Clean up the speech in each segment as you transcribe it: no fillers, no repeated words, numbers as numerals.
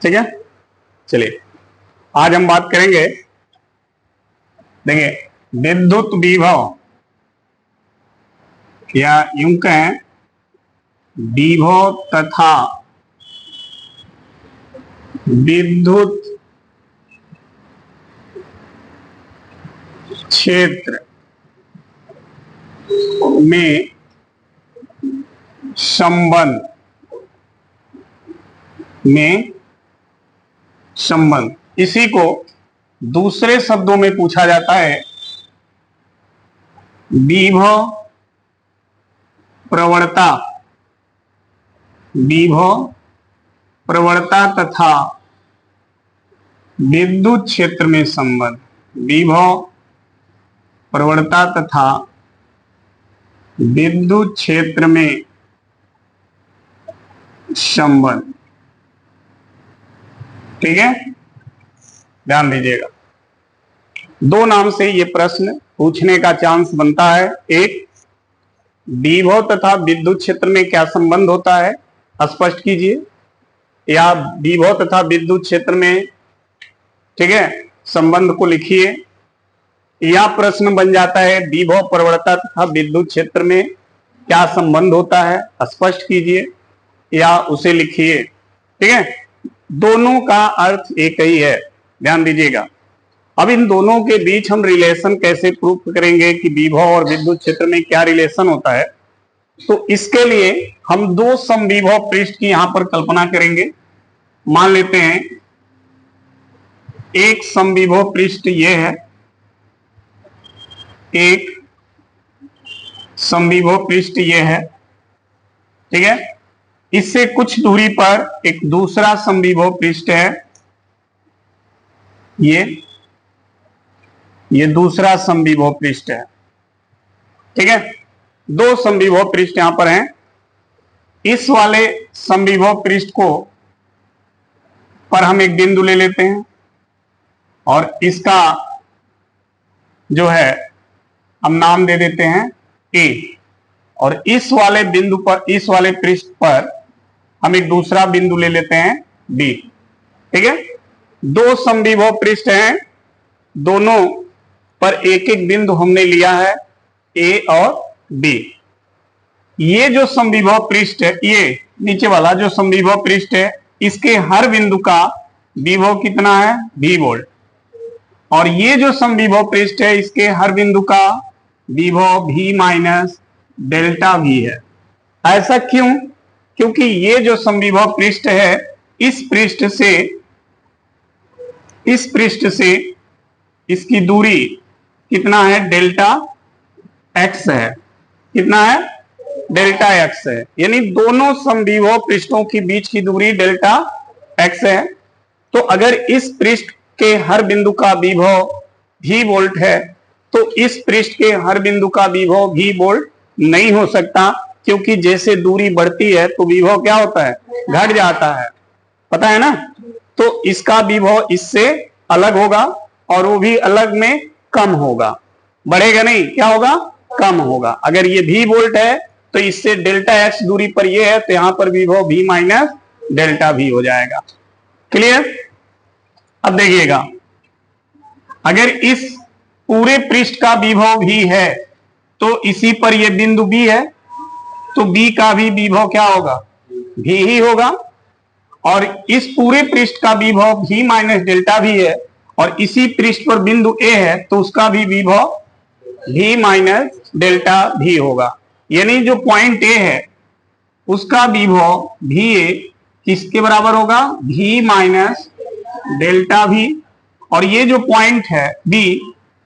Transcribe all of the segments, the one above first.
ठीक है, चलिए आज हम बात करेंगे, देखिए विद्युत विभव या यूं कहें विभव तथा विद्युत क्षेत्र में संबंध इसी को दूसरे शब्दों में पूछा जाता है विभव प्रवणता तथा विद्युत क्षेत्र में संबंध। विभव प्रवणता तथा विद्युत क्षेत्र में संबंध। ठीक है, ध्यान दीजिएगा, दो नाम से ये प्रश्न पूछने का चांस बनता है। एक, विभव तथा विद्युत क्षेत्र में क्या संबंध होता है, स्पष्ट कीजिए, या विभव तथा विद्युत क्षेत्र में, ठीक है, संबंध को लिखिए। या प्रश्न बन जाता है विभव प्रवणता तथा विद्युत क्षेत्र में क्या संबंध होता है, स्पष्ट कीजिए या उसे लिखिए। ठीक है, दोनों का अर्थ एक ही है, ध्यान दीजिएगा। अब इन दोनों के बीच हम रिलेशन कैसे प्रूफ करेंगे कि विभव और विद्युत क्षेत्र में क्या रिलेशन होता है, तो इसके लिए हम दो समविभव पृष्ठ की यहां पर कल्पना करेंगे। मान लेते हैं एक समविभव पृष्ठ ये है, एक समविभव पृष्ठ ये है, ठीक है। इससे कुछ दूरी पर एक दूसरा समविभव पृष्ठ है, ये दूसरा समविभव पृष्ठ है, ठीक है। दो समविभव पृष्ठ यहां पर हैं। इस वाले समविभव पृष्ठ को पर हम एक बिंदु ले लेते हैं और इसका जो है हम नाम दे देते हैं ए, और इस वाले बिंदु पर, इस वाले पृष्ठ पर हम एक दूसरा बिंदु ले लेते हैं बी, ठीक है। दो समविभव पृष्ठ हैं, दोनों पर एक एक बिंदु हमने लिया है ए और बी। ये जो समविभव पृष्ठ है, ये नीचे वाला जो समविभव पृष्ठ है, इसके हर बिंदु का विभव कितना है, V वोल्ट, और ये जो समविभव पृष्ठ है इसके हर बिंदु का विभव V माइनस डेल्टा V है। ऐसा क्यों? क्योंकि ये जो समविभव पृष्ठ है इस पृष्ठ से इसकी दूरी कितना है, डेल्टा x है। कितना है, डेल्टा x है, यानी दोनों समविभव पृष्ठों के बीच की दूरी डेल्टा x है। तो अगर इस पृष्ठ के हर बिंदु का विभव V वोल्ट है तो इस पृष्ठ के हर बिंदु का विभव V वोल्ट नहीं हो सकता, क्योंकि जैसे दूरी बढ़ती है तो विभव क्या होता है, घट जाता है, पता है ना। तो इसका विभव इससे अलग होगा और वो भी अलग में कम होगा, बढ़ेगा नहीं, क्या होगा, कम होगा। अगर ये V वोल्ट है तो इससे डेल्टा x दूरी पर ये है तो यहां पर विभव V माइनस डेल्टा V हो जाएगा। क्लियर? अब देखिएगा, अगर इस पूरे पृष्ठ का विभव V है तो इसी पर ये बिंदु B है, तो B का भी विभव क्या होगा, V ही होगा। और इस पूरे पृष्ठ का विभव V माइनस डेल्टा V है और इसी पृष्ठ पर बिंदु A है तो उसका भी विभव V माइनस डेल्टा V होगा। यानी जो पॉइंट A है उसका विभव VA किसके बराबर होगा, V माइनस डेल्टा V, और ये जो पॉइंट है B,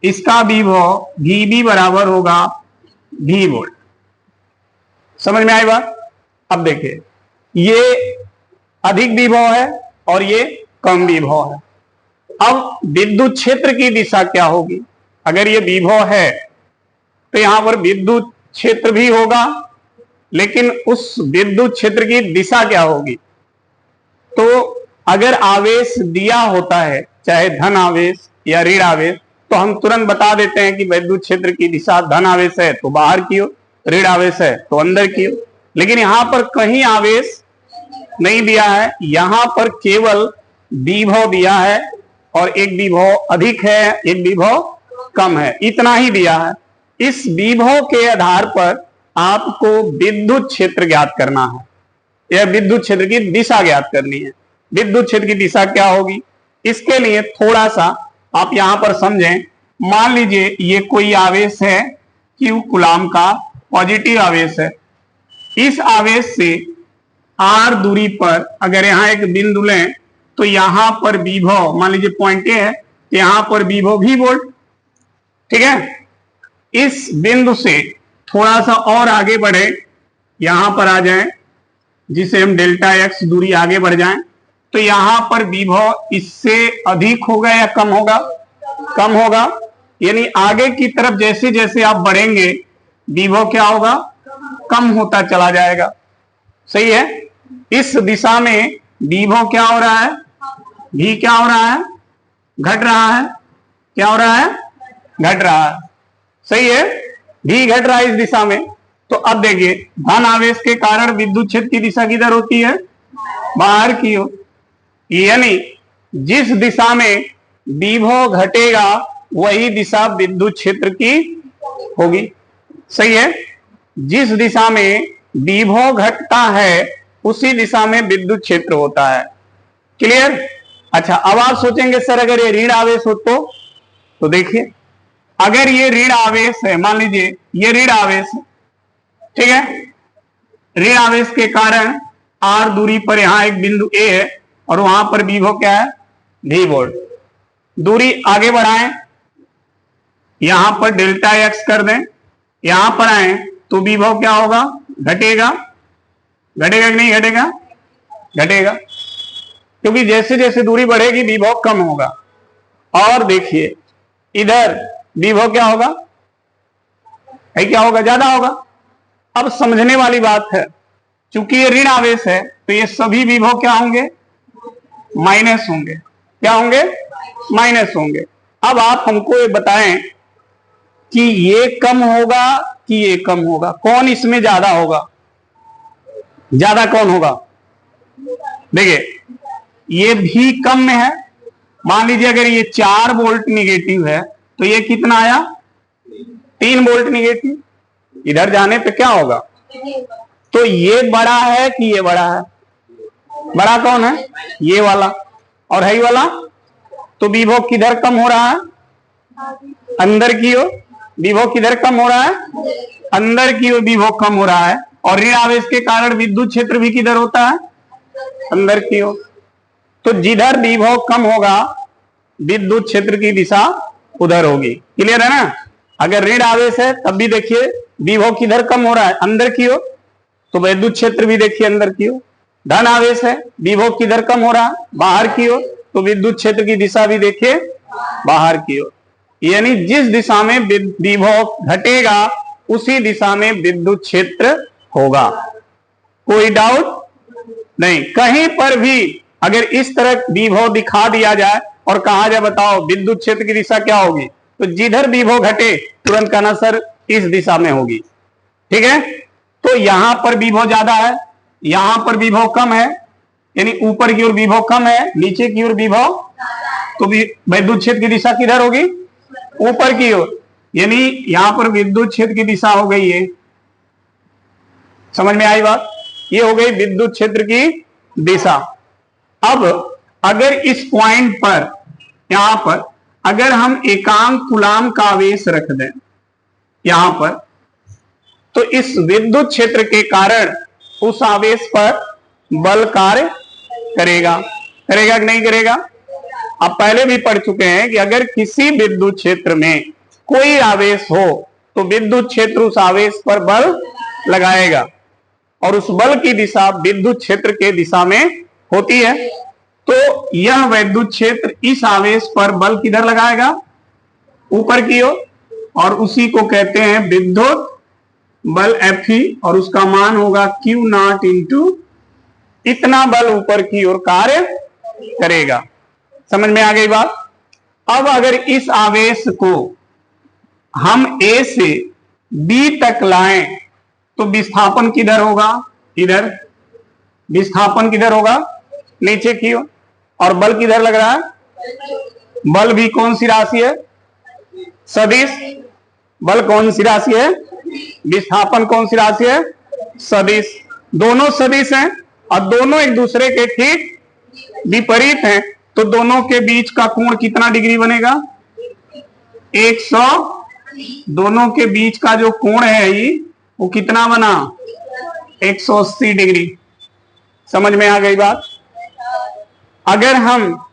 इसका विभव VB बराबर होगा V वोल्ट। समझ में आई बात? अब देखिए, ये अधिक विभव है और ये कम विभव है। अब विद्युत क्षेत्र की दिशा क्या होगी? अगर ये विभव है तो यहां पर विद्युत क्षेत्र भी होगा, लेकिन उस विद्युत क्षेत्र की दिशा क्या होगी? तो अगर आवेश दिया होता है, चाहे धन आवेश या ऋण आवेश, तो हम तुरंत बता देते हैं कि विद्युत क्षेत्र की दिशा धन आवेश है तो बाहर की ओर, ऋण आवेश है तो अंदर की ओर। लेकिन यहां पर कहीं आवेश नहीं दिया है, यहां पर केवल विभव दिया है और एक विभव अधिक है, एक विभव कम है, इतना ही दिया है। इस विभव के आधार पर आपको विद्युत क्षेत्र ज्ञात करना है, यह विद्युत क्षेत्र की दिशा ज्ञात करनी है। विद्युत क्षेत्र की दिशा क्या होगी, इसके लिए थोड़ा सा आप यहां पर समझें। मान लीजिए ये कोई आवेश है Q कूलाम का, पॉजिटिव आवेश है। इस आवेश से r दूरी पर अगर यहां एक बिंदु लें तो यहां पर विभव, मान लीजिए पॉइंट ए है, तो यहां पर विभव v वोल्ट, ठीक है। इस बिंदु से थोड़ा सा और आगे बढ़े, यहां पर आ जाएं, जिसे हम डेल्टा x दूरी आगे बढ़ जाएं, तो यहां पर विभव इससे अधिक होगा या कम होगा, कम होगा। यानी आगे की तरफ जैसे जैसे आप बढ़ेंगे विभव क्या होगा, कम होता चला जाएगा, सही है। इस दिशा में विभव क्या हो रहा है, भी क्या हो रहा है, घट रहा है, क्या हो रहा है, घट रहा है, सही है, भी घट रहा है इस दिशा में। तो अब देखिए धन आवेश के कारण विद्युत क्षेत्र की दिशा किधर होती है, बाहर की ओर। यानी जिस दिशा में विभव घटेगा वही दिशा विद्युत क्षेत्र की होगी, सही है। जिस दिशा में विभव घटता है उसी दिशा में विद्युत क्षेत्र होता है, क्लियर। अच्छा अब आप सोचेंगे सर अगर ये ऋण आवेश हो तो देखिए अगर ये ऋण आवेश है, मान लीजिए ये ऋण आवेश है, ठीक है। ऋण आवेश के कारण r दूरी पर यहां एक बिंदु A है और वहां पर विभव क्या है, v वोल्ट। दूरी आगे बढ़ाएं, यहां पर डेल्टा x कर दें, यहां पर आए तो विभव क्या होगा, घटेगा, घटेगा कि नहीं घटेगा, घटेगा, क्योंकि जैसे जैसे दूरी बढ़ेगी विभव कम होगा। और देखिए इधर विभव क्या होगा, क्या होगा, ज्यादा होगा। अब समझने वाली बात है, चूंकि ये ऋण आवेश है तो ये सभी विभव क्या होंगे, माइनस होंगे, क्या होंगे, माइनस होंगे। अब आप हमको ये बताएं कि ये कम होगा कि ये कम होगा, कौन इसमें ज्यादा होगा, ज्यादा कौन होगा। देखिए ये भी कम में है, मान लीजिए अगर ये 4 वोल्ट निगेटिव है तो ये कितना आया, 3 वोल्ट निगेटिव। इधर जाने पे क्या होगा, तो ये बड़ा है कि ये बड़ा है, बड़ा कौन है, ये वाला, और है वाला। तो विभव किधर कम हो रहा है, अंदर की ओर। विभव किधर कम हो रहा है, अंदर की ओर विभव कम हो रहा है। और ऋण आवेश के कारण विद्युत क्षेत्र भी किधर होता है, अंदर की ओर। तो जिधर विभव कम होगा विद्युत क्षेत्र की दिशा उधर होगी, क्लियर है ना। अगर ऋण आवेश है तब भी देखिए विभव किधर कम हो रहा है, अंदर की ओर, तो विद्युत क्षेत्र भी देखिए अंदर की ओर। धन आवेश है, विभव किधर कम हो रहा है, बाहर की ओर, तो विद्युत क्षेत्र की दिशा भी देखिए बाहर की ओर। यानी जिस दिशा में विभव घटेगा उसी दिशा में विद्युत क्षेत्र होगा, कोई डाउट नहीं। कहीं पर भी अगर इस तरह विभव दिखा दिया जाए और कहा जाए बताओ विद्युत क्षेत्र की दिशा क्या होगी, तो जिधर विभव घटे तुरंत कहना सर इस दिशा में होगी, ठीक है। तो यहां पर विभव ज्यादा है, यहां पर विभव कम है, यानी ऊपर की ओर विभव कम है, नीचे की ओर विभव, तो विद्युत क्षेत्र की दिशा किधर होगी, ऊपर की ओर। यानी यहां पर विद्युत क्षेत्र की दिशा हो गई है, समझ में आई बात, ये हो गई विद्युत क्षेत्र की दिशा। अब अगर इस पॉइंट पर, यहां पर अगर हम एकांक कूलाम का आवेश रख दें यहां पर, तो इस विद्युत क्षेत्र के कारण उस आवेश पर बल कार्य करेगा, करेगा कि नहीं करेगा। आप पहले भी पढ़ चुके हैं कि अगर किसी विद्युत क्षेत्र में कोई आवेश हो तो विद्युत क्षेत्र उस आवेश पर बल लगाएगा और उस बल की दिशा विद्युत क्षेत्र के दिशा में होती है। तो यह विद्युत क्षेत्र इस आवेश पर बल किधर लगाएगा, ऊपर की ओर, और उसी को कहते हैं विद्युत बल Fe, और उसका मान होगा Q नॉट इंटू इतना बल ऊपर की ओर कार्य करेगा। समझ में आ गई बात। अब अगर इस आवेश को हम A से B तक लाएं तो विस्थापन किधर होगा, इधर। विस्थापन किधर होगा, नीचे की ओर। और बल किधर लग रहा है? बल भी कौन सी राशि है? सदिश। बल कौन सी राशि है? विस्थापन कौन सी राशि है? सदिश। दोनों सदिश हैं और दोनों एक दूसरे के ठीक विपरीत हैं, तो दोनों के बीच का कोण कितना डिग्री बनेगा? 100। दोनों के बीच का जो कोण है ये वो कितना बना? 180 डिग्री। समझ में आ गई बात? अगर हम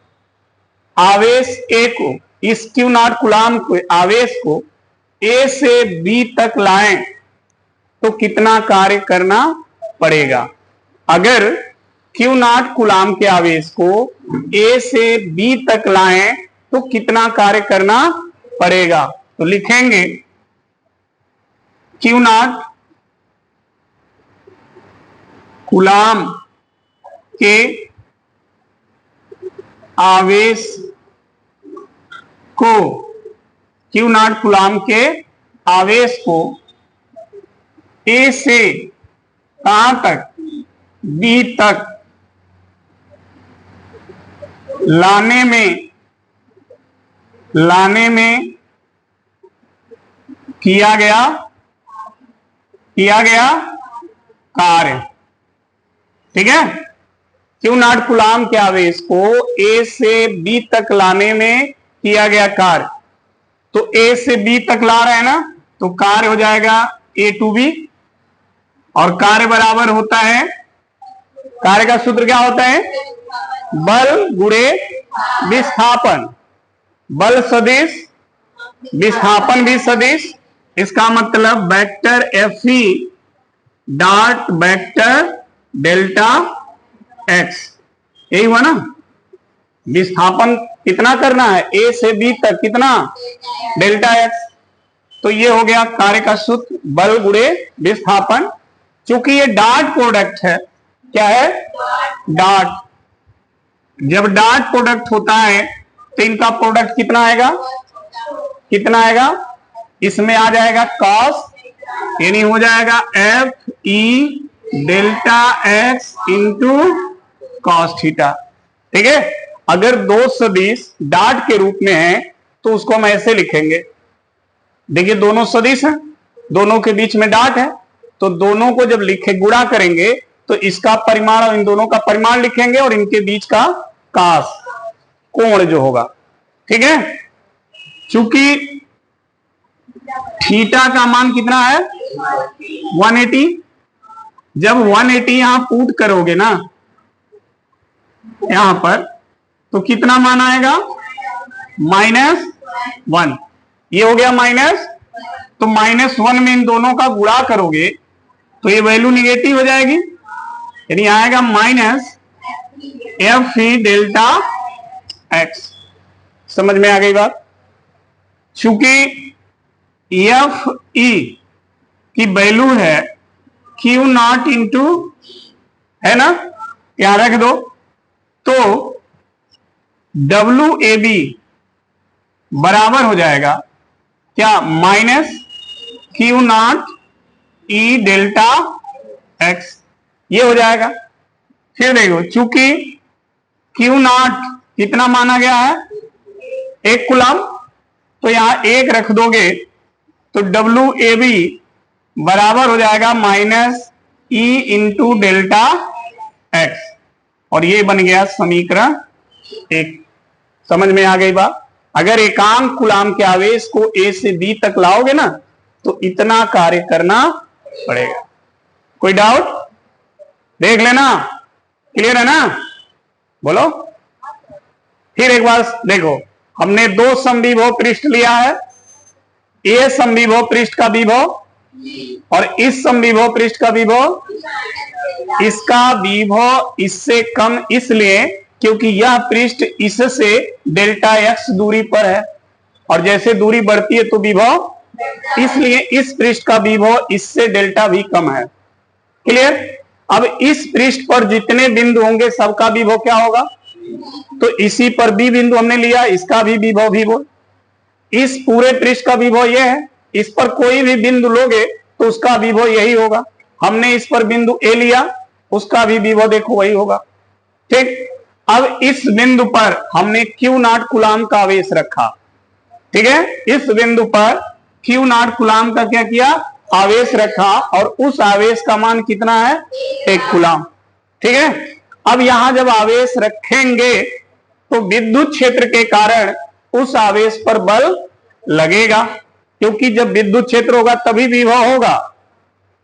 आवेश ए को, इस क्यू नॉट कूलाम के आवेश को ए से बी तक लाएं तो कितना कार्य करना पड़ेगा? अगर क्यू नॉट कूलाम के आवेश को ए से बी तक लाएं तो कितना कार्य करना पड़ेगा? तो लिखेंगे क्यू नॉट कूलाम के आवेश को, क्यू नॉट कूलाम के आवेश को ए से कहां तक? बी तक लाने में किया गया कार्य। ठीक है, क्यू नॉट कूलाम के आवेश को ए से बी तक लाने में किया गया कार्य। तो ए से बी तक ला रहे हैं ना, तो कार्य हो जाएगा ए टू बी, और कार्य बराबर होता है, कार्य का सूत्र क्या होता है? बल गुणे विस्थापन। बल सदिश, विस्थापन भी सदिश। इसका मतलब vector F E dot vector delta x, यही हुआ ना। विस्थापन कितना करना है? ए से बी तक कितना? Delta x. तो ये हो गया कार्य का सूत्र, बल गुणे विस्थापन। चूंकि ये डॉट प्रोडक्ट है, क्या है? डॉट। जब डॉट प्रोडक्ट होता है तो इनका प्रोडक्ट कितना आएगा? कितना आएगा? इसमें आ जाएगा कॉस, यानी हो जाएगा F E delta x into cos theta. ठीक है, अगर दो सदिश डॉट के रूप में है तो उसको हम ऐसे लिखेंगे। देखिए दोनों सदिश हैं, दोनों के बीच में डॉट है, तो दोनों को जब लिखे गुणा करेंगे तो इसका परिमाण और इन दोनों का परिमाण लिखेंगे और इनके बीच का कास, कोण जो होगा। ठीक है, चूंकि थीटा का मान कितना है? 180। जब 180 यहां पुट करोगे ना यहां पर, तो कितना मान आएगा? -1। ये हो गया माइनस, तो -1 में इन दोनों का गुणा करोगे तो ये वैल्यू निगेटिव हो जाएगी, यानी आएगा minus F E delta x. समझ में आ गई बात? चूंकि एफ ई की वैल्यू है क्यू नॉट इंटू, है ना, यहां रख दो, तो डब्ल्यू ए बी बराबर हो जाएगा क्या? Minus Q not E delta x, ये हो जाएगा। फिर देखो, चूंकि क्यू नॉट कितना माना गया है? 1 कूलम, तो यहां 1 रख दोगे तो डब्ल्यू ए बी बराबर हो जाएगा minus E into delta x, और ये बन गया समीकरण 1। समझ में आ गई बात? अगर एकांक कूलाम के आवेश को ए से बी तक लाओगे ना तो इतना कार्य करना पड़ेगा। कोई डाउट? देख लेना, क्लियर है ना? बोलो। फिर एक बार देखो, हमने 2 समविभव पृष्ठ लिया है, ए समविभव पृष्ठ का विभव और इस समविभव पृष्ठ का विभव। इसका विभव इससे कम इसलिए क्योंकि यह पृष्ठ इससे डेल्टा एक्स दूरी पर है, और जैसे दूरी बढ़ती है तो विभव, इसलिए इस पृष्ठ का विभव इससे डेल्टा भी कम है। क्लियर? अब इस पृष्ठ पर जितने बिंदु होंगे सबका विभव क्या होगा? तो इसी पर बी बिंदु हमने लिया, इसका भी विभव भी वो। इस पूरे पृष्ठ का विभव यह है, इस पर कोई भी बिंदु लोगे तो उसका विभव यही होगा। हमने इस पर बिंदु ए लिया, उसका भी विभव देखो वही होगा। ठीक, अब इस बिंदु पर हमने क्यू नॉट कूलाम का आवेश रखा, ठीक है, इस बिंदु पर क्यू नॉट कूलाम का क्या किया, आवेश रखा, और उस आवेश का मान कितना है, 1 कूलाम, ठीक है। अब यहां जब आवेश रखेंगे तो विद्युत क्षेत्र के कारण उस आवेश पर बल लगेगा, क्योंकि जब विद्युत क्षेत्र होगा तभी विभव होगा,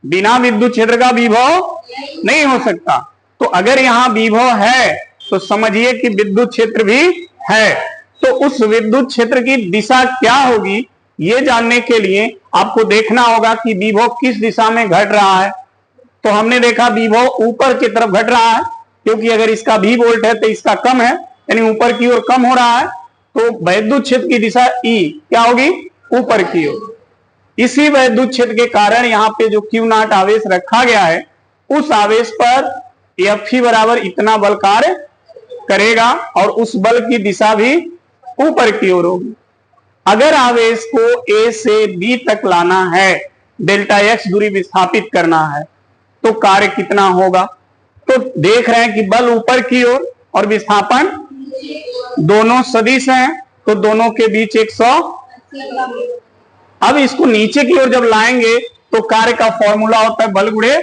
बिना विद्युत क्षेत्र का विभव नहीं हो सकता। तो अगर यहां विभव है तो समझिए कि विद्युत क्षेत्र भी है। तो उस विद्युत क्षेत्र की दिशा क्या होगी, ये जानने के लिए आपको देखना होगा कि विभव किस दिशा में घट रहा है। तो हमने देखा विभव ऊपर की तरफ घट रहा है, क्योंकि अगर इसका भी वोल्ट है तो इसका कम है, यानी ऊपर की ओर कम हो रहा है। तो विद्युत क्षेत्र की दिशा ई क्या होगी, ऊपर की ओर। इसी विद्युत क्षेत्र के कारण यहाँ पे जो क्यू नॉट आवेश रखा गया है, उस आवेश पर एफ ई बराबर इतना बल कार्य करेगा, और उस बल की दिशा भी ऊपर की ओर होगी। अगर आवेश को ए से बी तक लाना है, डेल्टा एक्स दूरी विस्थापित करना है, तो कार्य कितना होगा। तो देख रहे हैं कि बल ऊपर की ओर और विस्थापन दोनों सदिश हैं, तो दोनों के बीच 100। अब इसको नीचे की ओर जब लाएंगे तो कार्य का फॉर्मूला होता है बल गुणे,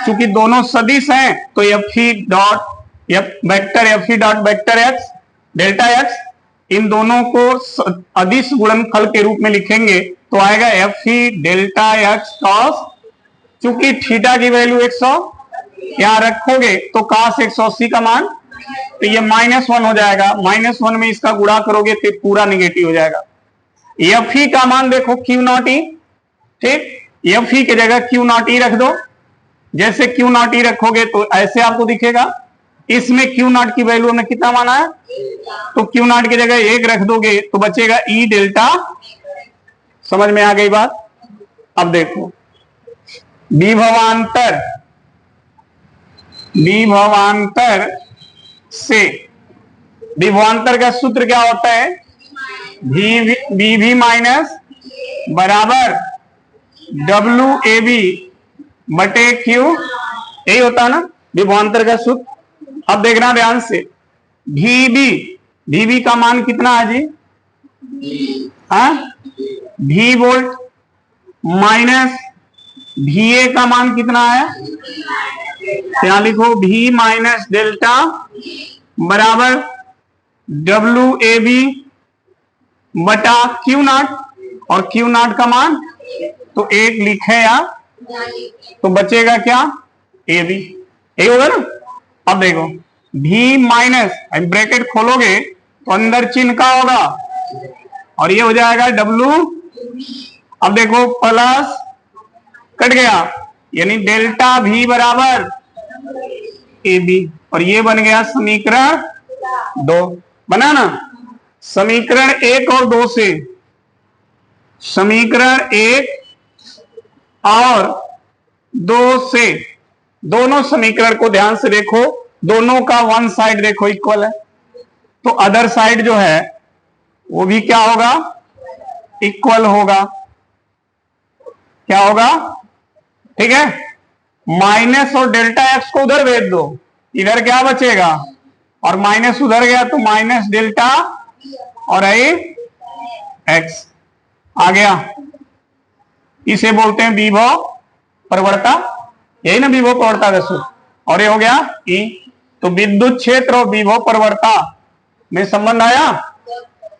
क्योंकि दोनों सदिश हैं तो F E dot vector X delta X, इन दोनों को अदिश गुणनफल के रूप में लिखेंगे तो आएगा F E delta x cos, चूंकि थीटा की वैल्यू 100 यहां रखोगे तो कॉस 180 का मान, तो ये -1 हो जाएगा। -1 में इसका गुणा करोगे तो पूरा निगेटिव हो जाएगा। एफ ई का मान देखो क्यू नॉट ई, ठीक, एफ ई की जगह क्यू नॉट ई रख दो। जैसे क्यू नॉट ई रखोगे तो ऐसे आपको दिखेगा। इसमें क्यू नॉट की वैल्यू में कितना माना है, तो क्यू नॉट की जगह 1 रख दोगे तो बचेगा ई डेल्टा। समझ में आ गई बात। अब देखो विभवांतर से, विभवांतर का सूत्र क्या होता है, वी भी माइनस बराबर डब्ल्यू ए बी बटे क्यू, यही होता है ना विभवांतर का सूत्र। अब देखना ध्यान से, वी बी का मान कितना है जी, हाँ, भी वोल्ट माइनस वी ए का मान कितना है, यहां लिखो भी माइनस डेल्टा बराबर डब्ल्यू ए बी बटा क्यू नॉट, और क्यू नॉट का मान तो 1 लिखे या, तो बचेगा क्या, ए बी, यही होगा ना। अब देखो भी माइनस, ब्रैकेट खोलोगे तो अंदर चिन्ह का होगा और ये हो जाएगा डब्ल्यू। अब देखो प्लस कट गया, यानी डेल्टा भी बराबर ए बी, और ये बन गया समीकरण 2, बना ना। समीकरण 1 और 2 से, समीकरण 1 और 2 से, दोनों समीकरण को ध्यान से देखो, दोनों का वन साइड देखो इक्वल है, तो अदर साइड जो है वो भी क्या होगा, इक्वल होगा। क्या होगा, ठीक है, माइनस और डेल्टा एक्स को उधर भेज दो, इधर क्या बचेगा, और माइनस उधर गया तो माइनस डेल्टा और आई एक्स आ गया। इसे बोलते हैं विभव प्रवणता, यही ना विभव प्रवणता का सूत्र, और ये हो गया ई। तो विद्युत क्षेत्र और विभव प्रवणता में संबंध आया,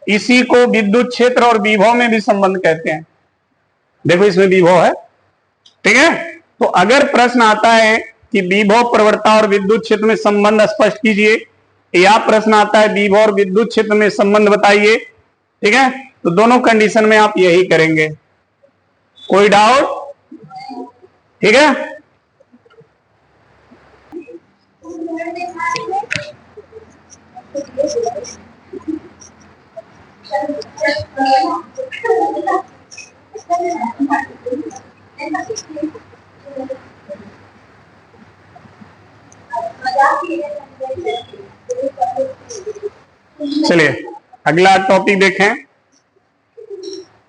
इसी को विद्युत क्षेत्र और विभव में भी संबंध कहते हैं। देखो इसमें विभव है, ठीक है। तो अगर प्रश्न आता है कि विभव प्रवणता और विद्युत क्षेत्र में संबंध स्पष्ट कीजिए, या प्रश्न आता है विभव और विद्युत क्षेत्र में संबंध बताइए, ठीक है, तो दोनों कंडीशन में आप यही करेंगे। कोई डाउट, ठीक है। चलिए अगला टॉपिक देखें,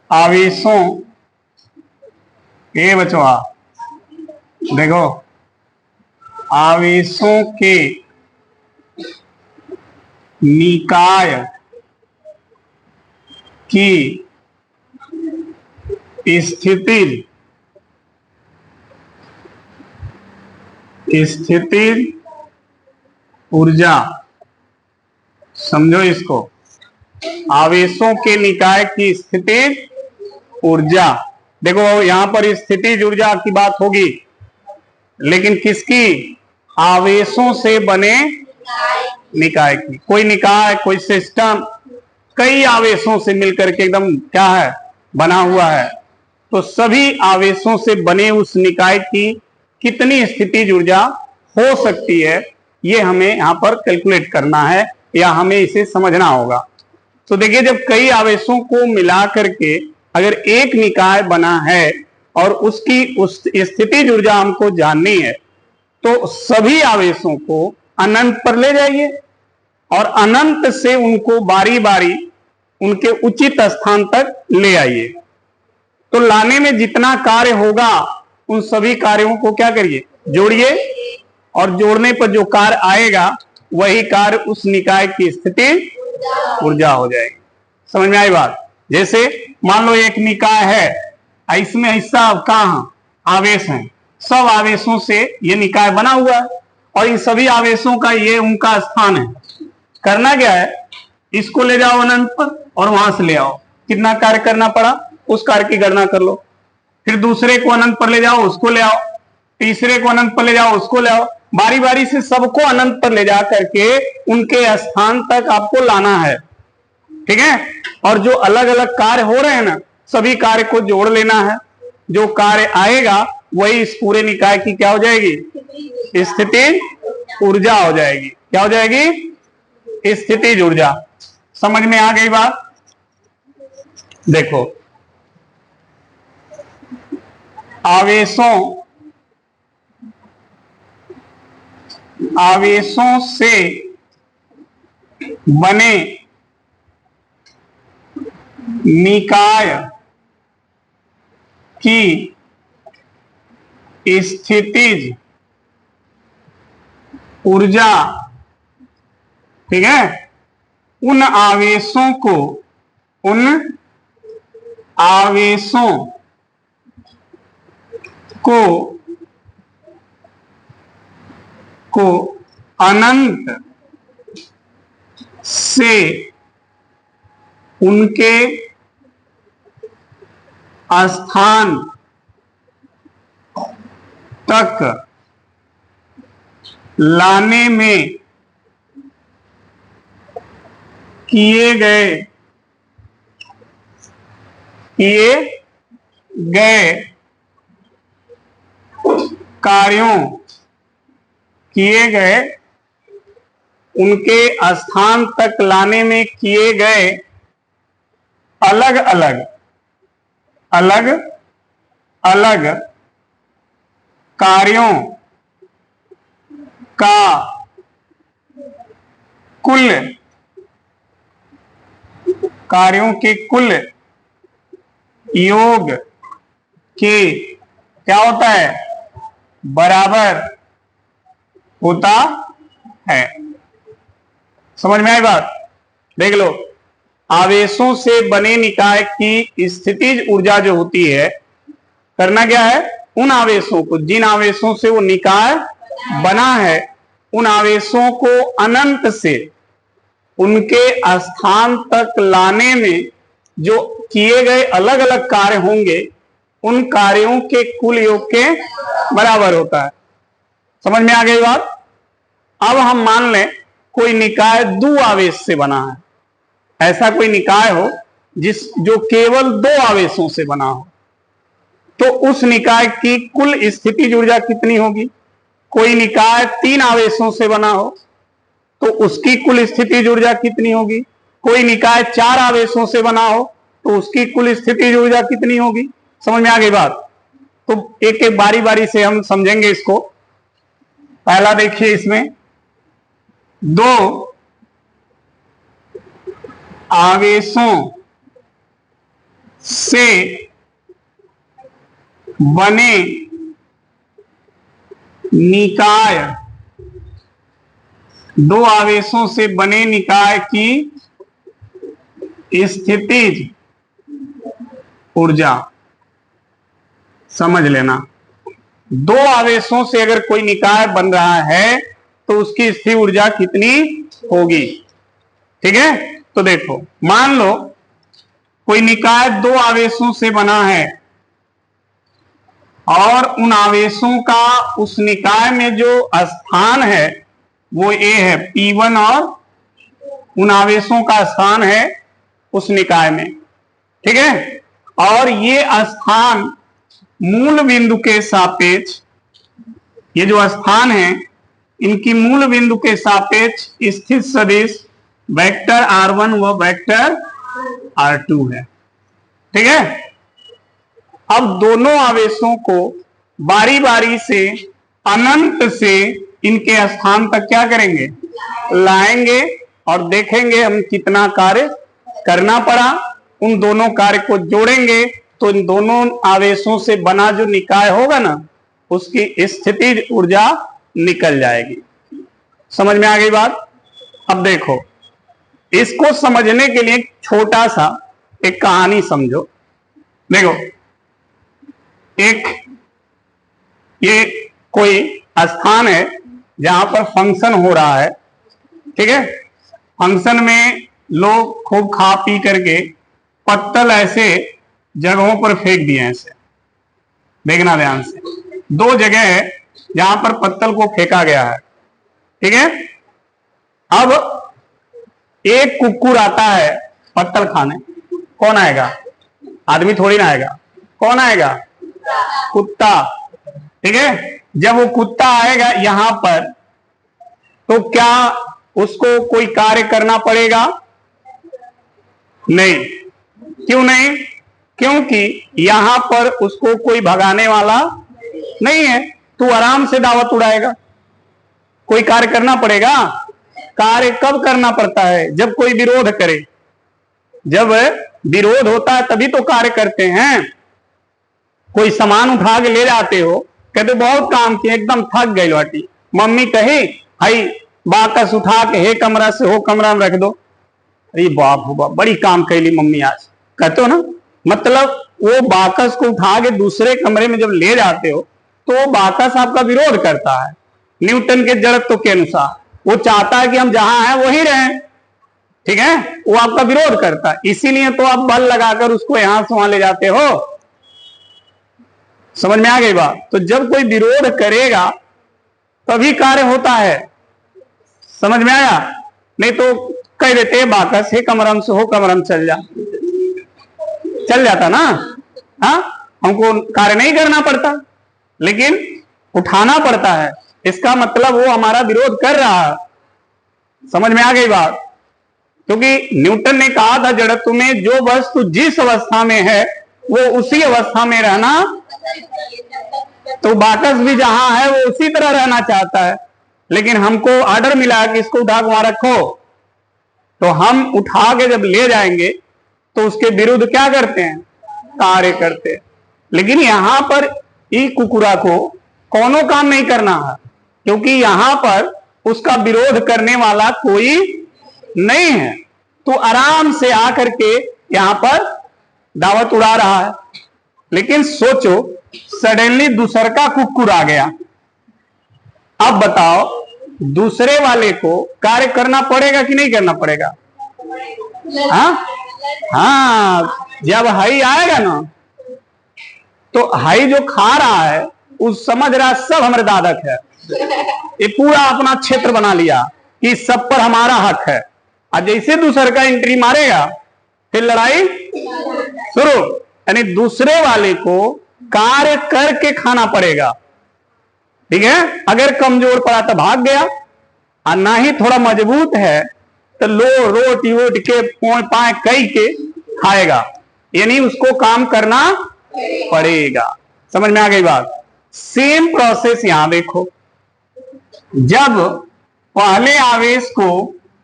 आवेशों, ये बचवा देखो, आवेशों के निकाय की स्थितिज ऊर्जा, समझो इसको, आवेशों के निकाय की स्थितिज ऊर्जा। देखो यहां पर स्थितिज ऊर्जा की बात होगी, लेकिन किसकी? आवेशों से बने निकाय की। कोई निकाय, कोई सिस्टम कई आवेशों से मिलकर के एकदम क्या है, बना हुआ है, तो सभी आवेशों से बने उस निकाय की कितनी स्थितिज ऊर्जा हो सकती है, ये हमें यहां पर कैलकुलेट करना है या हमें इसे समझना होगा। तो देखिए, जब कई आवेशों को मिला करके अगर एक निकाय बना है और उसकी उस स्थितिज ऊर्जा हमको जाननी है, तो सभी आवेशों को अनंत पर ले जाइए और अनंत से उनको बारी बारी उनके उचित स्थान तक ले आइए। तो लाने में जितना कार्य होगा उन सभी कार्यों को क्या करिए, जोड़िए, और जोड़ने पर जो कार्य आएगा वही कार्य उस निकाय की स्थिति ऊर्जा हो जाएगी। समझ में आई बात? जैसे मान लो एक निकाय है, इसमें हिस्सा कहां आवेश है, सब आवेशों से ये निकाय बना हुआ है और इन सभी आवेशों का ये उनका स्थान है। करना क्या है, इसको ले जाओ अनंत पर और वहां से ले आओ। कितना कार्य करना पड़ा, उस कार्य की गणना कर लो। फिर दूसरे को अनंत पर ले जाओ, उसको ले आओ। तीसरे को अनंत पर ले जाओ, उसको ले आओ। बारी बारी से सबको अनंत पर ले जा करके उनके स्थान तक आपको लाना है, ठीक है। और जो अलग अलग कार्य हो रहे हैं ना, सभी कार्य को जोड़ लेना है। जो कार्य आएगा वही इस पूरे निकाय की क्या हो जाएगी, स्थिति ऊर्जा हो जाएगी। क्या हो जाएगी? स्थितिज ऊर्जा। समझ में आ गई बात? देखो, आवेशों से बने निकाय की स्थितिज ऊर्जा, ठीक है, उन आवेशों को अनंत से उनके स्थान तक लाने में किए गए कार्यों, उनके स्थान तक लाने में किए गए अलग अलग कार्यों का कुल, कार्यों के कुल योग के क्या होता है, बराबर होता है। समझ में आई बात? देख लो, आवेशों से बने निकाय की स्थितिज ऊर्जा जो होती है, करना क्या है, उन आवेशों को, जिन आवेशों से वो निकाय बना है, उन आवेशों को अनंत से उनके स्थान तक लाने में जो किए गए अलग अलग कार्य होंगे, उन कार्यों के कुल योग के बराबर होता है। समझ में आ गई बात? अब हम मान लें कोई निकाय दो आवेश से बना है। ऐसा कोई निकाय हो जो केवल दो आवेशों से बना हो, तो उस निकाय की कुल स्थितिज ऊर्जा कितनी होगी? कोई निकाय तीन आवेशों से बना हो तो उसकी कुल स्थितिज ऊर्जा कितनी होगी? कोई निकाय चार आवेशों से बना हो तो उसकी कुल स्थितिज ऊर्जा कितनी होगी? समझ में आ गई बात? तो एक एक बारी बारी से हम समझेंगे इसको। पहला देखिए, इसमें दो आवेशों से बने निकाय दो आवेशों से बने निकाय की स्थितिज ऊर्जा। समझ लेना, दो आवेशों से अगर कोई निकाय बन रहा है तो उसकी स्थिर ऊर्जा कितनी होगी। ठीक है, तो देखो, मान लो कोई निकाय दो आवेशों से बना है और उन आवेशों का उस निकाय में जो स्थान है वो ए है, P1, और उन आवेशों का स्थान है उस निकाय में। ठीक है, और ये स्थान मूल बिंदु के सापेक्ष, ये जो स्थान है इनकी मूल बिंदु के सापेक्ष स्थित सदिश वेक्टर R1 व वेक्टर R2 है। ठीक है, अब दोनों आवेशों को बारी बारी से अनंत से इनके स्थान तक क्या करेंगे, लाएंगे और देखेंगे हम कितना कार्य करना पड़ा। उन दोनों कार्य को जोड़ेंगे तो इन दोनों आवेशों से बना जो निकाय होगा ना उसकी स्थितिज ऊर्जा निकल जाएगी। समझ में आ गई बात। अब देखो, इसको समझने के लिए छोटा सा एक कहानी समझो। देखो, एक ये कोई स्थान है जहां पर फंक्शन हो रहा है। ठीक है, फंक्शन में लोग खूब खा पी करके पत्तल ऐसे जगहों पर फेंक दिए। ऐसे देखना ध्यान से, दो जगह है जहां पर पत्तल को फेंका गया है। ठीक है, अब एक कुक्कुर आता है पत्तल खाने। कौन आएगा? आदमी थोड़ी ना आएगा। कौन आएगा? कुत्ता। ठीक है, जब वो कुत्ता आएगा यहां पर तो क्या उसको कोई कार्य करना पड़ेगा? नहीं। क्यों नहीं? क्योंकि यहां पर उसको कोई भगाने वाला नहीं है, तू आराम से दावत उड़ाएगा। कोई कार्य करना पड़ेगा? कार्य कब करना पड़ता है? जब कोई विरोध करे। जब विरोध होता है तभी तो कार्य करते हैं। कोई सामान उठा के ले जाते हो, कहते बहुत काम किए, एकदम थक गई लौटी, मम्मी कही हाई बाकस उठा के हे कमरा से हो कमरा में रख दो। अरे बाप हो बाप, बड़ी काम कैली मम्मी आज, कहते हो ना। मतलब वो बाकस को उठा के दूसरे कमरे में जब ले जाते हो तो वो बाकस आपका विरोध करता है न्यूटन के जड़त्व के अनुसार। वो चाहता है कि हम जहां हैं वहीं रहें। ठीक है, वो आपका विरोध करता है, इसीलिए तो आप बल लगाकर उसको यहां से वहां ले जाते हो। समझ में आ गई बात। तो जब कोई विरोध करेगा तभी कार्य होता है। समझ में आया? नहीं तो कह देते हैं बाकस हे कमरम से हो कमरम चल जा, चल जाता ना। हाँ, हमको कार्य नहीं करना पड़ता लेकिन उठाना पड़ता है। इसका मतलब वो हमारा विरोध कर रहा है। समझ में आ गई बात। क्योंकि न्यूटन ने कहा था जड़त्व में जो वस्तु जिस अवस्था में है वो उसी अवस्था में रहना, तो बाकस भी जहां है वो उसी तरह रहना चाहता है। लेकिन हमको ऑर्डर मिला कि इसको उठा के वहां रखो, तो हम उठा के जब ले जाएंगे तो उसके विरुद्ध क्या करते हैं? कार्य करते हैं। लेकिन यहां पर ई कुकुरा को कोनो काम नहीं करना है, क्योंकि यहां पर उसका विरोध करने वाला कोई नहीं है। तो आराम से आकर के यहां पर दावत उड़ा रहा है। लेकिन सोचो, सडनली दूसर का कुकुर आ गया। अब बताओ, दूसरे वाले को कार्य करना पड़ेगा कि नहीं करना पड़ेगा? हाँ, जब हाई आएगा ना तो हाई जो खा रहा है उस समझ रहा सब हमारे दादक है। ये पूरा अपना क्षेत्र बना लिया कि सब पर हमारा हक है। और जैसे दूसरे का एंट्री मारेगा फिर लड़ाई शुरू। यानी दूसरे वाले को कार्य करके खाना पड़ेगा। ठीक है, अगर कमजोर पड़ा तो भाग गया, और ना ही थोड़ा मजबूत है तो रोटी वोट के पाए कई के खाएगा। यानी उसको काम करना पड़ेगा। समझ में आ गई बात। सेम प्रोसेस यहां देखो, जब पहले आवेश को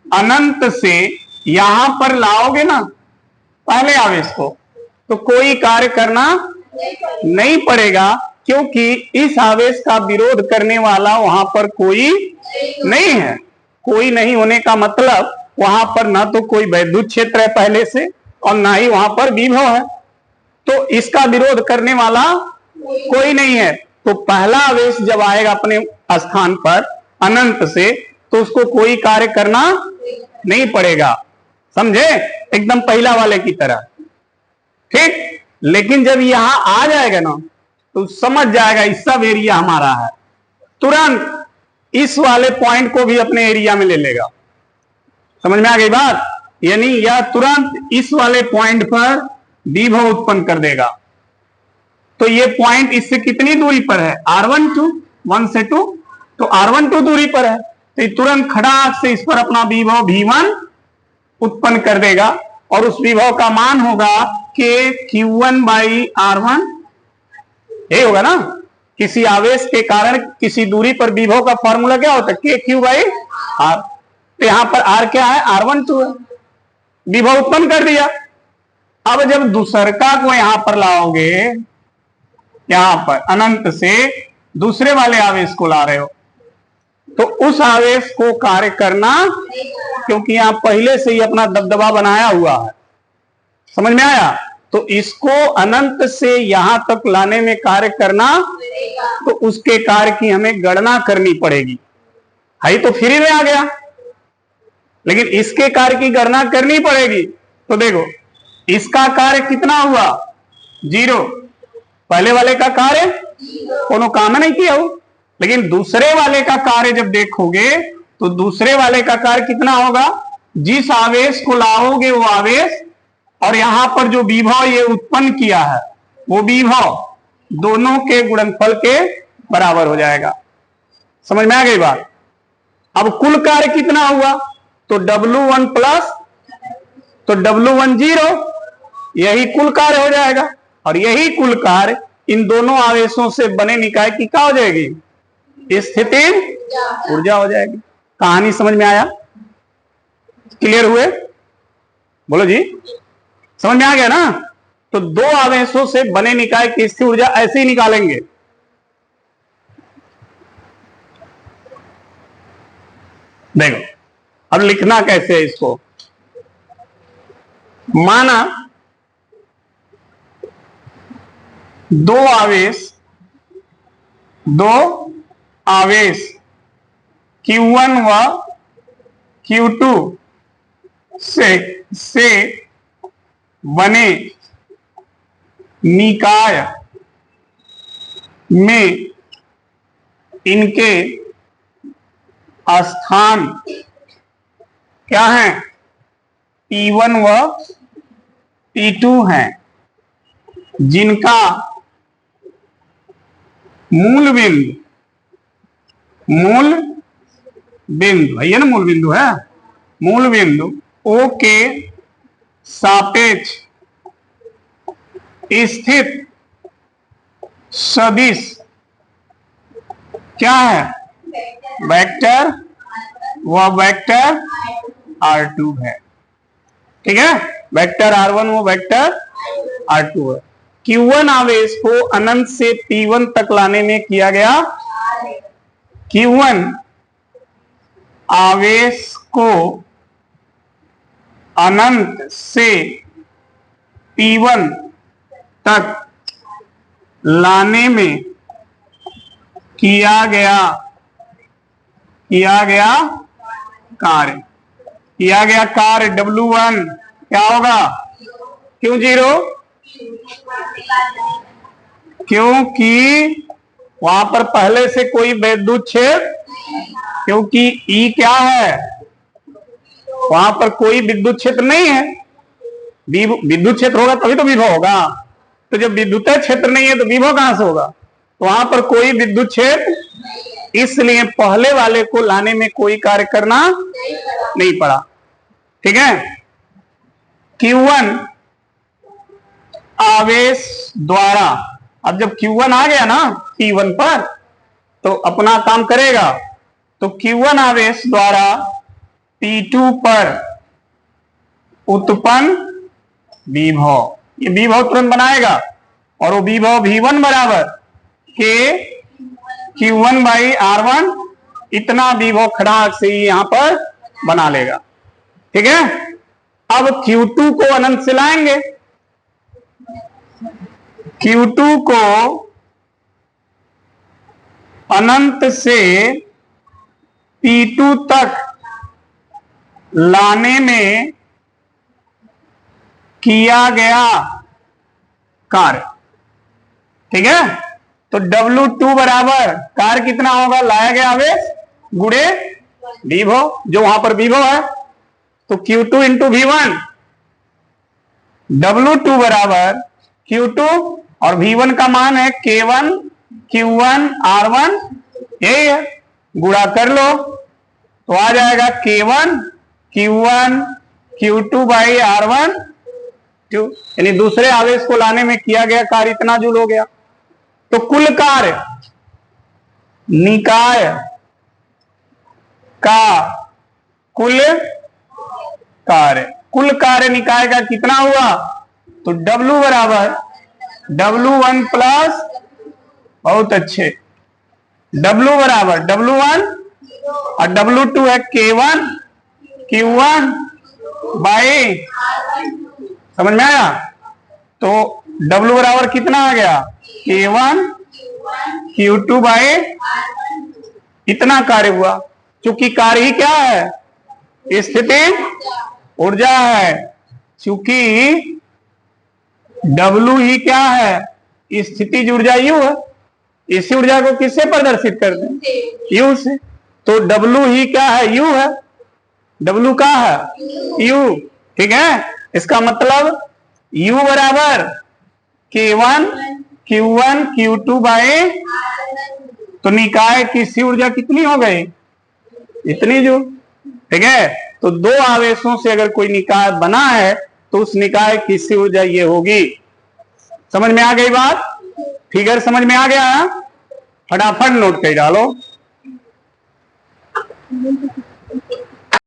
अनंत से यहां पर लाओगे ना, पहले आवेश को, तो कोई कार्य करना नहीं पड़ेगा, क्योंकि इस आवेश का विरोध करने वाला वहां पर कोई नहीं है। कोई नहीं होने का मतलब वहां पर ना तो कोई वैद्युत क्षेत्र है पहले से और ना ही वहां पर विभव है, तो इसका विरोध करने वाला कोई नहीं है। तो पहला आवेश जब आएगा अपने स्थान पर अनंत से, तो उसको कोई कार्य करना नहीं पड़ेगा, समझे, एकदम पहला वाले की तरह, ठीक। लेकिन जब यहां आ जाएगा ना तो समझ जाएगा इस सब एरिया हमारा है, तुरंत इस वाले पॉइंट को भी अपने एरिया में ले लेगा। समझ में आ गई बात? यानी यह तुरंत इस वाले पॉइंट पर विभव उत्पन्न कर देगा। तो ये पॉइंट इससे कितनी दूरी पर है? R12, 1 से 2, तो R12 दूरी पर है, तो तुरंत खड़ाक से इस पर अपना विभव V1 उत्पन्न कर देगा और उस विभव का मान होगा KQ1/R1। यही होगा ना, किसी आवेश के कारण किसी दूरी पर विभव का फॉर्मूला क्या होता है? KQ/R। तो यहां पर R क्या है? R12 है, विभव उत्पन्न कर दिया। अब जब दूसरका को यहां पर लाओगे, यहां पर अनंत से दूसरे वाले आवेश को ला रहे हो, तो उस आवेश को कार्य करना, क्योंकि यहां पहले से ही अपना दबदबा बनाया हुआ है, समझ में आया? तो इसको अनंत से यहां तक लाने में कार्य करना, तो उसके कार्य की हमें गणना करनी पड़ेगी। है तो फ्री में आ गया, लेकिन इसके कार्य की गणना करनी पड़ेगी। तो देखो इसका कार्य कितना हुआ? 0। पहले वाले का कार्य कोनो काम नहीं किया हो, लेकिन दूसरे वाले का कार्य जब देखोगे तो दूसरे वाले का कार्य कितना होगा? जिस आवेश को लाओगे वो आवेश और यहां पर जो विभव ये उत्पन्न किया है वो विभव दोनों के गुणनफल के बराबर हो जाएगा। समझ में आ गई बात? अब कुल कार्य कितना हुआ? तो W1 प्लस, तो W1 0, यही कुल कार्य हो जाएगा। और यही कुल कार्य इन दोनों आवेशों से बने निकाय की क्या हो जाएगी? स्थिति ऊर्जा हो जाएगी। कहानी समझ में आया? क्लियर हुए? बोलो जी, समझ में आ गया ना? तो दो आवेशों से बने निकाय की स्थिर ऊर्जा ऐसे ही निकालेंगे। देखो अब लिखना कैसे है इसको। माना दो आवेश Q1 व Q2 से बने निकाय में इनके स्थान क्या है? P1 व P2 हैं, जिनका मूल बिंदु है ना, मूल बिंदु है, मूल बिंदु O के सापेक्ष स्थित सदिश क्या है? वेक्टर व वेक्टर R2 है, ठीक है। वेक्टर R1 व वेक्टर R2 है। Q1 आवेश को अनंत से P1 तक लाने में किया गया, Q1 आवेश को अनंत से P1 तक लाने में किया गया कार्य W1 क्या होगा? क्यों 0? क्योंकि वहां पर पहले से कोई विद्युत क्षेत्र, क्योंकि E क्या है? वहां पर कोई विद्युत क्षेत्र नहीं है। विद्युत क्षेत्र होगा तभी तो विभव होगा, तो जब विद्युत क्षेत्र नहीं है तो विभव कहां से होगा? तो वहां पर कोई विद्युत क्षेत्र, इसलिए पहले वाले को लाने में कोई कार्य करना नहीं पड़ा, ठीक है। Q1 आवेश द्वारा, अब जब Q1 आ गया ना P1 पर तो अपना काम करेगा, तो Q1 आवेश द्वारा P2 पर उत्पन्न विभव, ये विभव तुरंत बनाएगा और वो विभव V1 बराबर के Q1/R1 इतना विभव खड़ाक से ही यहां पर बना लेगा। ठीक है, अब Q2 को अनंत से लाएंगे। Q2 को अनंत से P2 तक लाने में किया गया कार्य। ठीक है, तो W2 बराबर कार्य कितना होगा, लाया गया आवेश गुणे विभव, जो वहां पर विभव है, तो Q2 इंटू V1, W2 बराबर Q2 और V1 का मान है K1 Q1 R1, यही है, गुणा कर लो तो आ जाएगा K1 Q1 Q2 by R1, यानी दूसरे आवेश को लाने में किया गया कार्य इतना जूल हो गया। तो कुल कार्य निकाय का कुल कार्य निकाय का कितना हुआ, तो W बराबर W1 प्लस, बहुत अच्छे, W बराबर W1 और W2 है K1 Q1 बाई, समझ में आया, तो W बराबर कितना आ गया, K1 Q2 बाई, इतना कार्य हुआ। चूंकि कार्य ही क्या है, स्थिति ऊर्जा है, चूंकि W ही क्या है, स्थिति ऊर्जा U है, इसी ऊर्जा को किससे प्रदर्शित करते हैं, U से, तो W ही क्या है, U है, W का है U। ठीक है, इसका मतलब U बराबर K1 Q1 Q2 बाई, तो निकाय की सी ऊर्जा कितनी हो गई, इतनी जो। ठीक है, तो दो आवेशों से अगर कोई निकाय बना है तो उस निकाय की सी ऊर्जा ये होगी। समझ में आ गई बात, फिगर समझ में आ गया, फटाफट नोट कर डालो।